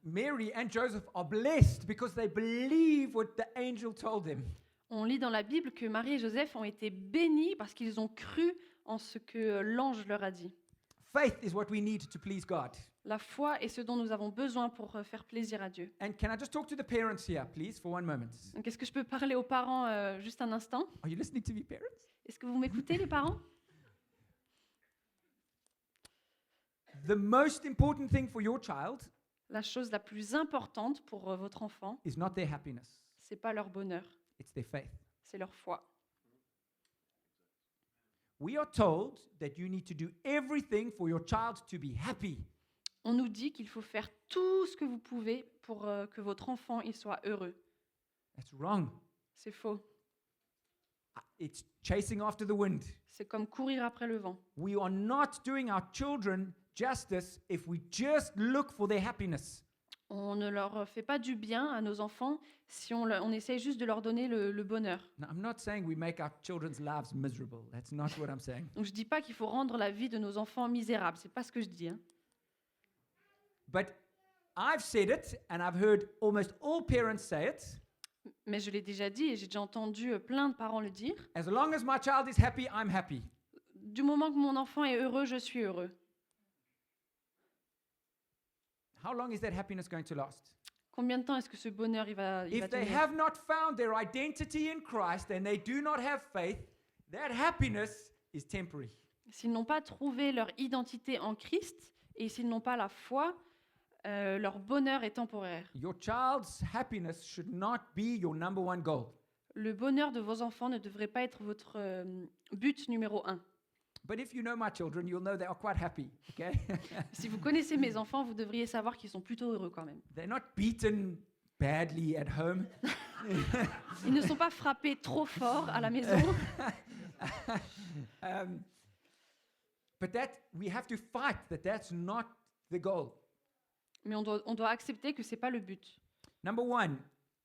Mary and Joseph are blessed because they believe what the angel told them. On lit dans la Bible que Marie et Joseph ont été bénis parce qu'ils ont cru en ce que l'ange leur a dit. Faith is what we need to please God. La foi est ce dont nous avons besoin pour faire plaisir à Dieu. And can I just talk to the parents here, please, for one moment? Donc, est-ce que je peux parler aux parents juste un instant? Are you listening to me, parents? Est-ce que vous m'écoutez, les parents? The most important thing for your child La chose la plus importante pour votre enfant, is not their happiness, c'est pas leur bonheur, it's their faith. c'est leur foi. We are told that you need to do everything for your child to be happy. On nous dit qu'il faut faire tout ce que vous pouvez pour que votre enfant il soit heureux. That's wrong. C'est faux. It's chasing after the wind. C'est comme courir après le vent. We are not doing our children justice if we just look for their happiness. On ne leur fait pas du bien à nos enfants si on essaye juste de leur donner le bonheur. Now, I'm not saying we make our children's lives miserable. That's not what I'm saying. Donc je dis pas qu'il faut rendre la vie de nos enfants misérable. C'est pas ce que je dis. Hein. But I've said it, and I've heard almost all parents say it. Mais je l'ai déjà dit et j'ai déjà entendu plein de parents le dire. As long as my child is happy, I'm happy. Du moment que mon enfant est heureux, je suis heureux. How long is that happiness going to last? Combien de temps est-ce que ce bonheur il va If they tenir? have not found their identity in Christ and they do not have faith, that happiness is temporary. S'ils n'ont pas trouvé leur identité en Christ et s'ils n'ont pas la foi, leur bonheur est temporaire. Your child's happiness should not be your number one goal. Le bonheur de vos enfants ne devrait pas être votre but numéro 1. But if you know my children, you'll know they are quite happy, okay? Si vous connaissez mes enfants, vous devriez savoir qu'ils sont plutôt heureux quand même. They're not beaten badly at home. Ils ne sont pas frappés trop fort à la maison. But that we have to fight that that's not the goal. Mais on doit accepter que ce n'est pas le but. Number one,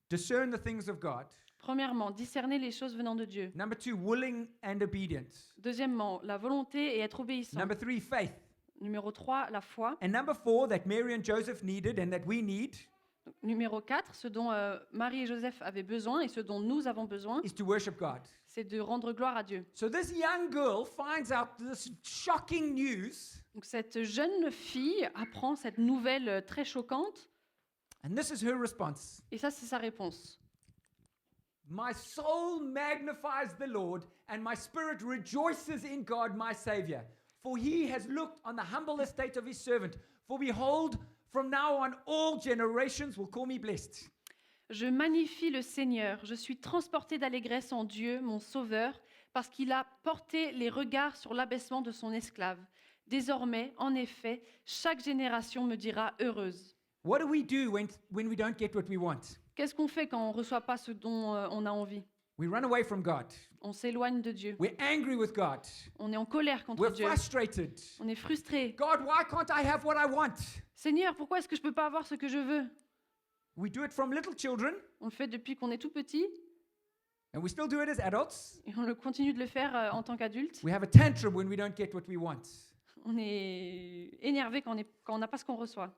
discern the things of God. Premièrement, discerner les choses venant de Dieu. Number two, willing and obedient. Deuxièmement, la volonté et être obéissant. Number three, faith. Numéro 3, la foi. And number four, that Mary and Joseph needed and that we need, Donc, numéro 4, ce dont Marie et Joseph avaient besoin et ce dont nous avons besoin, is to worship God. c'est de rendre gloire à Dieu. So this young girl finds out this shocking news, Donc cette jeune fille apprend cette nouvelle très choquante and this is her response. et ça c'est sa réponse. My soul magnifies the Lord, and my spirit rejoices in God my Savior. For he has looked on the humble estate of his servant. For behold, from now on all generations will call me blessed. Je magnifie le Seigneur, je suis transportée d'allégresse en Dieu, mon Sauveur, parce qu'il a porté les regards sur l'abaissement de son esclave. Désormais, en effet, chaque génération me dira heureuse. What do we do when we don't get what we want? Qu'est-ce qu'on fait quand on ne reçoit pas ce dont on a envie? We run away from God. On s'éloigne de Dieu. We're angry with God. On est en colère contre We're Dieu. frustrated. On est frustré. God, why can't I have what I want? Seigneur, pourquoi est-ce que je ne peux pas avoir ce que je veux? We do it from little children, On le fait depuis qu'on est tout petit and we still do it as adults. et on le continue de le faire en tant qu'adulte. We have a tantrum when we don't get what we want. On est énervé quand on n'a pas ce qu'on reçoit,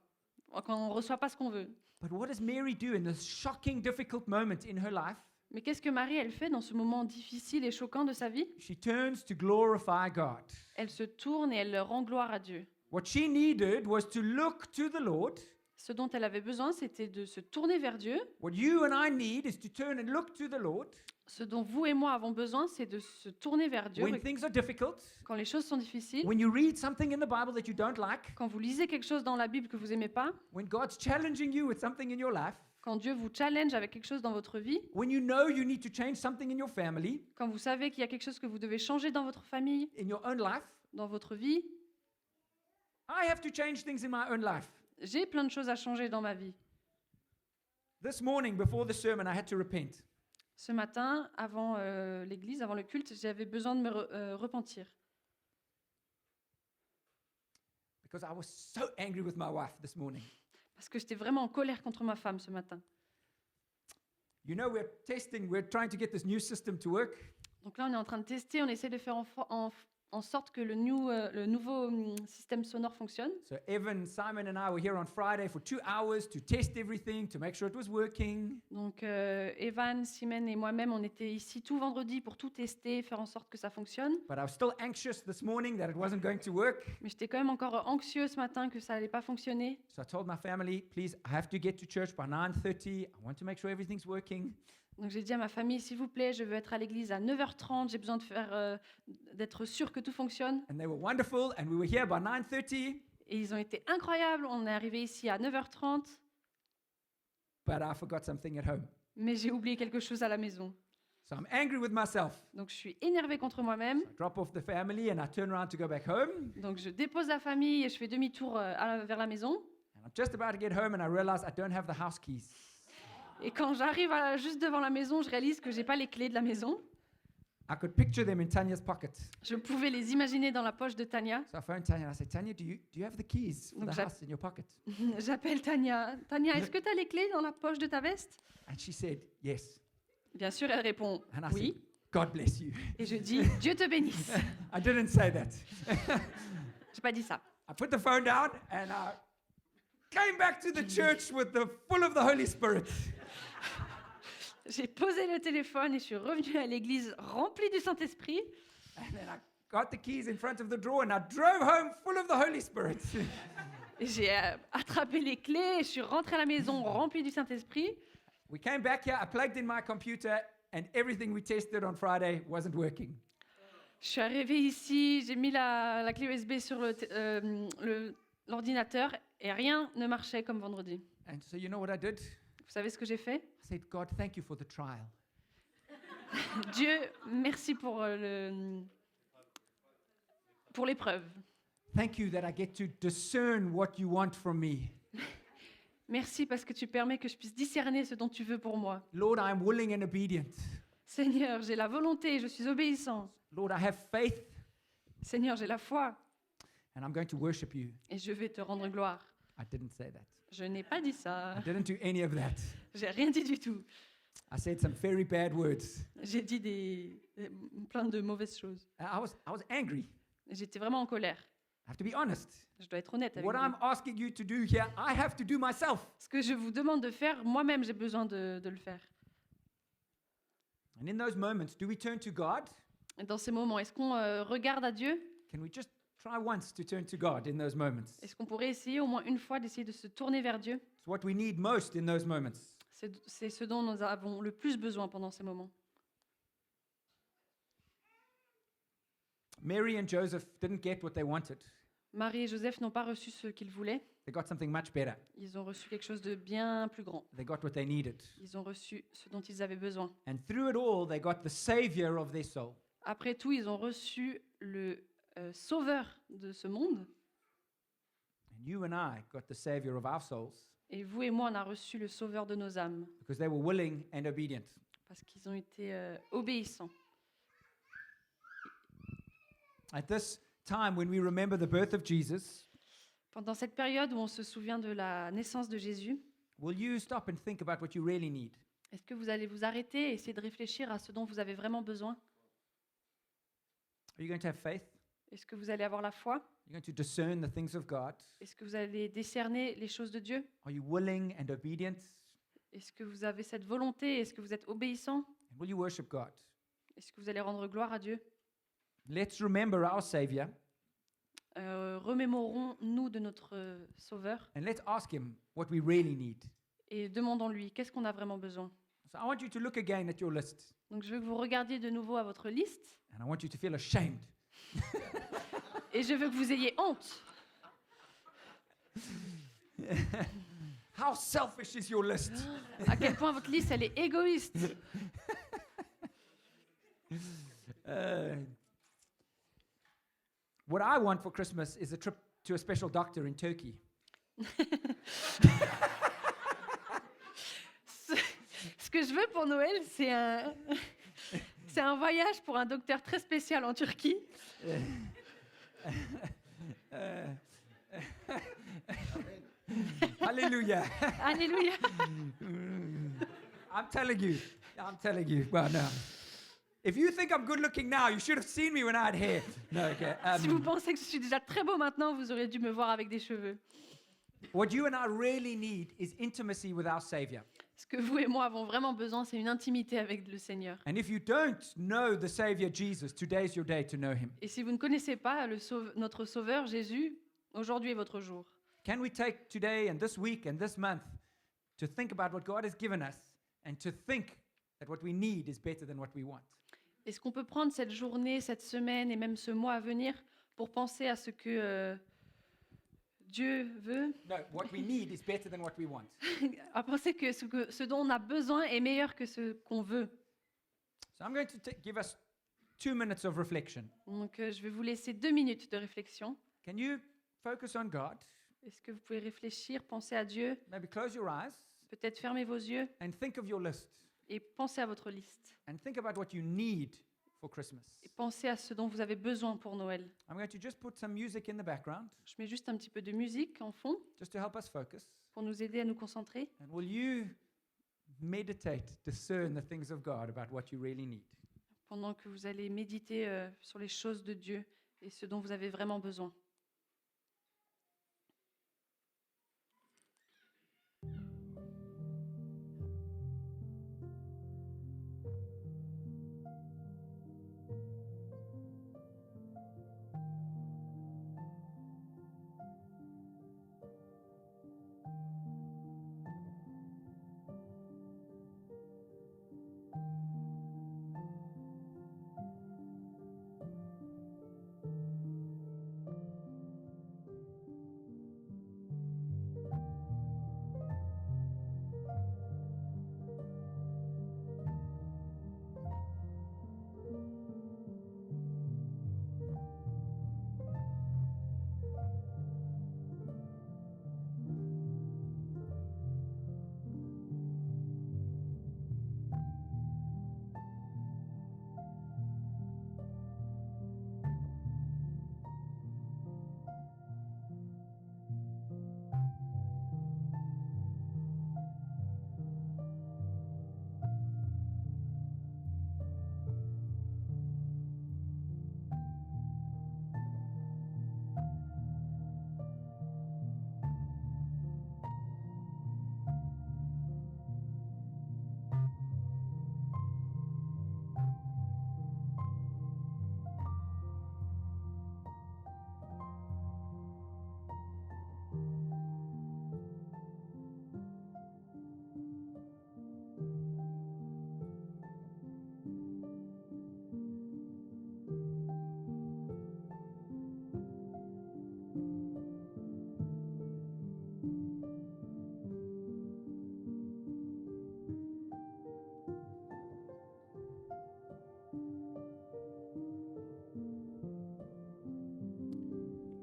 quand on ne reçoit pas ce qu'on veut. But what does Mary do in this shocking, difficult moment in her life? Mais qu'est-ce que Marie, elle fait dans ce moment difficile et choquant de sa vie? She turns to glorify God. Elle se tourne et elle rend gloire à Dieu. What she needed was to look to the Lord. Ce dont elle avait besoin, c'était de se tourner vers Dieu. What you and I need is to turn and look to the Lord Ce dont vous et moi avons besoin, c'est de se tourner vers Dieu when things are difficult, quand les choses sont difficiles, when you read something in the Bible that you don't like, quand vous lisez quelque chose dans la Bible que vous n'aimez pas, when God's challenging you with something in your life, quand Dieu vous challenge avec quelque chose dans votre vie, when you know you need to change something in your family, quand vous savez qu'il y a quelque chose que vous devez changer dans votre famille, in your own life. dans votre vie. I have to change things in my own life. J'ai plein de choses à changer dans ma vie. This morning, before the sermon, I had to repent. Ce matin, avant l'église, avant le culte, j'avais besoin de me repentir. Because I was so angry with my wife this morning. Parce que j'étais vraiment en colère contre ma femme ce matin. You know, we're trying to get this new system to work. Donc là, on est en train de tester, on essaie de faire en en sorte que le nouveau système sonore fonctionne. So Evan, Simon and I were here on Friday for 2 hours to test everything, to make sure it was working. Donc Evan, Simon et moi-même, on était ici tout vendredi pour tout tester, faire en sorte que ça fonctionne. But I was still anxious this morning that it wasn't going to work. Mais j'étais quand même encore anxieux ce matin que ça allait pas fonctionner. So I told my family, please, I have to get to church by 9:30. I want to make sure everything's working. Donc j'ai dit à ma famille, s'il vous plaît, je veux être à l'église à 9h30, j'ai besoin d'être sûr que tout fonctionne. And they were wonderful, and we were here by 9:30. Et ils ont été incroyables, on est arrivé ici à 9h30, But I forgot something at home. mais j'ai oublié quelque chose à la maison. So I'm angry with myself. Donc je suis énervée contre moi-même. I drop off the family and I turn around to go back home. Donc je dépose la famille et je fais demi-tour vers la maison. And I'm just about to get home and I realize I don't have the house keys. Et quand j'arrive juste devant la maison, je réalise que j'ai pas les clés de la maison. I could picture them in Tanya's pocket. Je pouvais les imaginer dans la poche de Tania. So I phoned Tanya and I said, Tanya, do you have the keys for Donc the j'app- house in your pocket? J'appelle Tania. Tania, est-ce que tu as les clés dans la poche de ta veste? And she said, yes. Bien sûr, elle répond And I oui. said, God bless you. Et je dis Dieu te bénisse. I didn't say that. J'ai pas dit ça. I put the phone down and I came back to the church with the full of the Holy Spirit. J'ai posé le téléphone et je suis revenue à l'église remplie du Saint-Esprit. And then I got the keys in front of the drawer and I drove home full of the Holy Spirit. Et j'ai attrapé les clés et je suis rentrée à la maison remplie du Saint-Esprit. We came back here, I plugged in my computer and everything we tested on Friday wasn't working. Je suis arrivée ici, j'ai mis la clé USB sur l'ordinateur et rien ne marchait comme vendredi. And so you know what I did? Vous savez ce que j'ai fait? I said, God, thank you for the trial. Dieu, merci pour l'épreuve. Thank you that I get to discern what you want from me. Merci parce que tu permets que je puisse discerner ce dont tu veux pour moi. Lord, I am willing and obedient. Seigneur, j'ai la volonté, je suis obéissant. Lord, I have faith Seigneur, j'ai la foi and I'm going to worship you. et je vais te rendre gloire. I didn't say that. Je n'ai pas dit ça. I didn't do any of that. J'ai rien dit du tout. I said some very bad words. J'ai dit plein de mauvaises choses. I was angry. J'étais vraiment en colère. I have to be honest. Je dois être honnête avec What vous. I'm asking you to do here, I have to do myself. Ce que je vous demande de faire, moi-même, j'ai besoin de le faire. And in those moments, do we turn to God? Et dans ces moments, est-ce qu'on regarde à Dieu? Can we just try once to turn to God in those moments? Est-ce qu'on pourrait essayer au moins une fois d'essayer de se tourner vers Dieu? It's what we need most in those moments. C'est ce dont nous avons le plus besoin pendant ces moments. Mary and Joseph didn't get what they wanted. Marie et Joseph n'ont pas reçu ce qu'ils voulaient. They got something much better. Ils ont reçu quelque chose de bien plus grand. They got what they needed. Ils ont reçu ce dont ils avaient besoin. And through it all, they got the savior of their soul. Après tout, ils ont reçu le sauveur de ce monde. And you and I got the savior of our souls Et vous et moi, on a reçu le sauveur de nos âmes. because they were willing and obedient. Parce qu'ils ont été obéissants. At this time, when we remember the birth of Jesus, Pendant cette période où on se souvient de la naissance de Jésus, will you stop and think about what you really need? est-ce que vous allez vous arrêter et essayer de réfléchir à ce dont vous avez vraiment besoin? Are you going to have faith? Est-ce que vous allez avoir la foi? Are you going to discern the things of God? Est-ce que vous allez décerner les choses de Dieu? Are you willing and obedient? Est-ce que vous avez cette volonté? Est-ce que vous êtes obéissant? And will you worship God? Est-ce que vous allez rendre gloire à Dieu? Let's remember our Savior Remémorons-nous de notre Sauveur and let's ask Him what we really need. et demandons-lui qu'est-ce qu'on a vraiment besoin. So I want you to look again at your list Donc je veux que vous regardiez de nouveau à votre liste and I want you to feel ashamed. et je veux que vous ayez honte. How selfish is your list? À quel point votre liste, elle est égoïste. What I want for Christmas is a trip to a special doctor in Turkey. Ce que je veux pour Noël, c'est un voyage pour un docteur très spécial en Turquie. Hallelujah. Alléluia. I'm telling you. Well, no. If you think I'm good looking now, you should have seen me when I had hair. No, okay. Si vous pensez que je suis déjà très beau maintenant, vous auriez dû me voir avec des cheveux. What you and I really need is intimacy with our Savior. Ce que vous et moi avons vraiment besoin, c'est une intimité avec le Seigneur. And if you don't know the Savior Jesus, today's your day to know him. Et si vous ne connaissez pas notre Sauveur Jésus, aujourd'hui est votre jour. Can we take today and this week and this month to think about what God has given us and to think that what we need is better than what we want? Est-ce qu'on peut prendre cette journée, cette semaine et même ce mois à venir pour penser à ce que Dieu veut, No, what we need is better than what we want. à penser que ce dont on a besoin est meilleur que ce qu'on veut. So I'm going to give us 2 minutes of reflection. Donc je vais vous laisser 2 minutes de réflexion. Can you focus on God? Est-ce que vous pouvez réfléchir, penser à Dieu, Maybe close your eyes peut-être fermer vos yeux and think of your list et penser à votre liste. and think about what you need for Christmas. Et pensez à ce dont vous avez besoin pour Noël. I'm going to just put some music in the background Je mets juste un petit peu de musique en fond just to help us focus. pour nous aider à nous concentrer. And will you meditate, discern the things of God about what you really need? Pendant que vous allez méditer sur les choses de Dieu et ce dont vous avez vraiment besoin.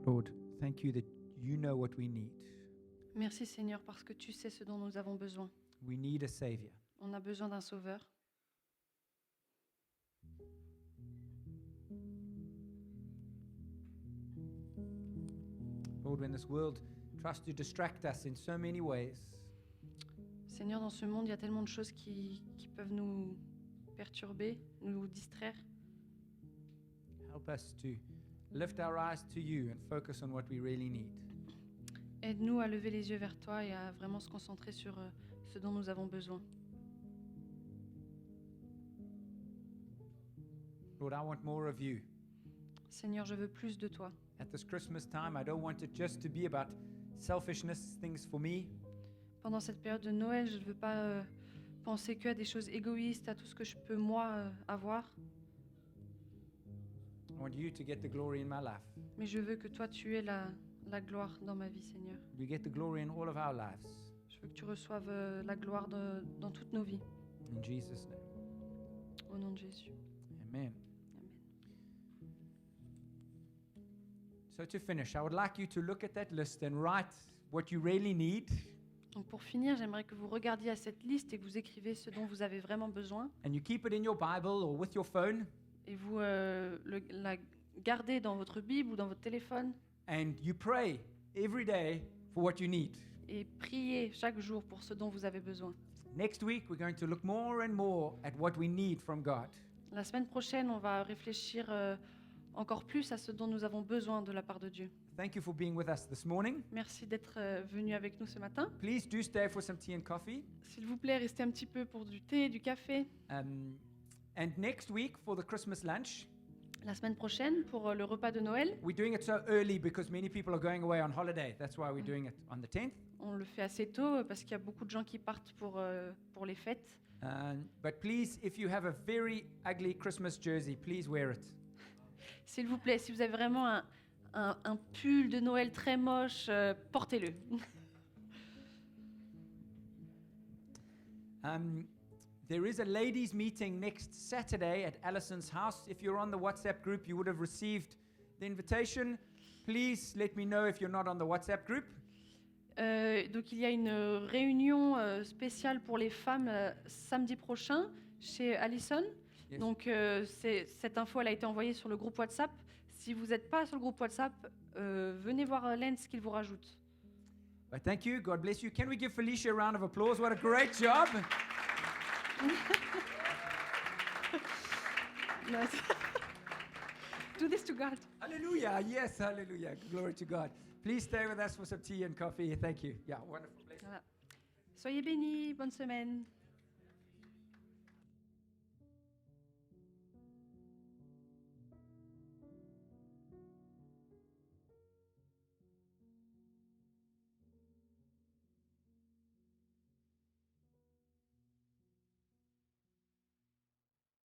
Lord, thank you that you know what we need. Merci Seigneur parce que tu sais ce dont nous avons besoin. We need a Savior. On a besoin d'un sauveur. Lord, when this world tries to distract us in so many ways, Seigneur, dans ce monde, il y a tellement de choses qui peuvent nous perturber, nous distraire. help us to lift our eyes to you and focus on what we really need. Aide-nous à lever les yeux vers toi et à vraiment se concentrer sur ce dont nous avons besoin. Lord, I want more of you. Seigneur, je veux plus de toi. At this Christmas time, I don't want it just to be about selfishness, things for me. Pendant cette période de Noël, je ne veux pas penser que à des choses égoïstes, à tout ce que je peux moi avoir. I want you to get the glory in my life. Mais je veux que toi, tu aies la gloire dans ma vie, Seigneur. You get the glory in all of our lives. Je veux que tu reçoives la gloire dans toutes nos vies. In Jesus' name. Au nom de Jésus. Amen. Amen. So to finish, I would like you to look at that list and write what you really need. Donc pour finir, j'aimerais que vous regardiez à cette liste et que vous écrivez ce dont vous avez vraiment besoin. And you keep it in your Bible or with your phone. Et vous la gardez dans votre Bible ou dans votre téléphone. And you pray every day for what you need. Et priez chaque jour pour ce dont vous avez besoin. Next week, we're going to look more and more at what we need from God. La semaine prochaine, on va réfléchir encore plus à ce dont nous avons besoin de la part de Dieu. Thank you for being with us this morning. Merci d'être venu avec nous ce matin. Please do stay for some tea and coffee. S'il vous plaît, restez un petit peu pour du thé, du café. And next week for the Christmas lunch, La semaine prochaine, pour le repas de Noël, we're doing it so early because many people are going away on holiday. That's why we're doing it on the 10th. on le fait assez tôt parce qu'il y a beaucoup de gens qui partent pour les fêtes. But please, if you have a very ugly Christmas jersey, please wear it. S'il vous plaît, si vous avez vraiment un pull de Noël très moche, portez-le. There is a ladies' meeting next Saturday at Alison's house. If you're on the WhatsApp group, you would have received the invitation. Please let me know if you're not on the WhatsApp group. Donc il y a une réunion spéciale pour les femmes samedi prochain chez Alison. Yes. Donc cette info elle a été envoyée sur le groupe WhatsApp. Si vous n'êtes pas sur le groupe WhatsApp, venez voir Lens qu'il vous rajoute. But thank you. God bless you. Can we give Felicia a round of applause? What a great job. Nice. Do this to God. Hallelujah. Yes, hallelujah. Glory to God. Please stay with us for some tea and coffee. Thank you. Yeah, wonderful. Voilà. Soyez bénis, bonne semaine.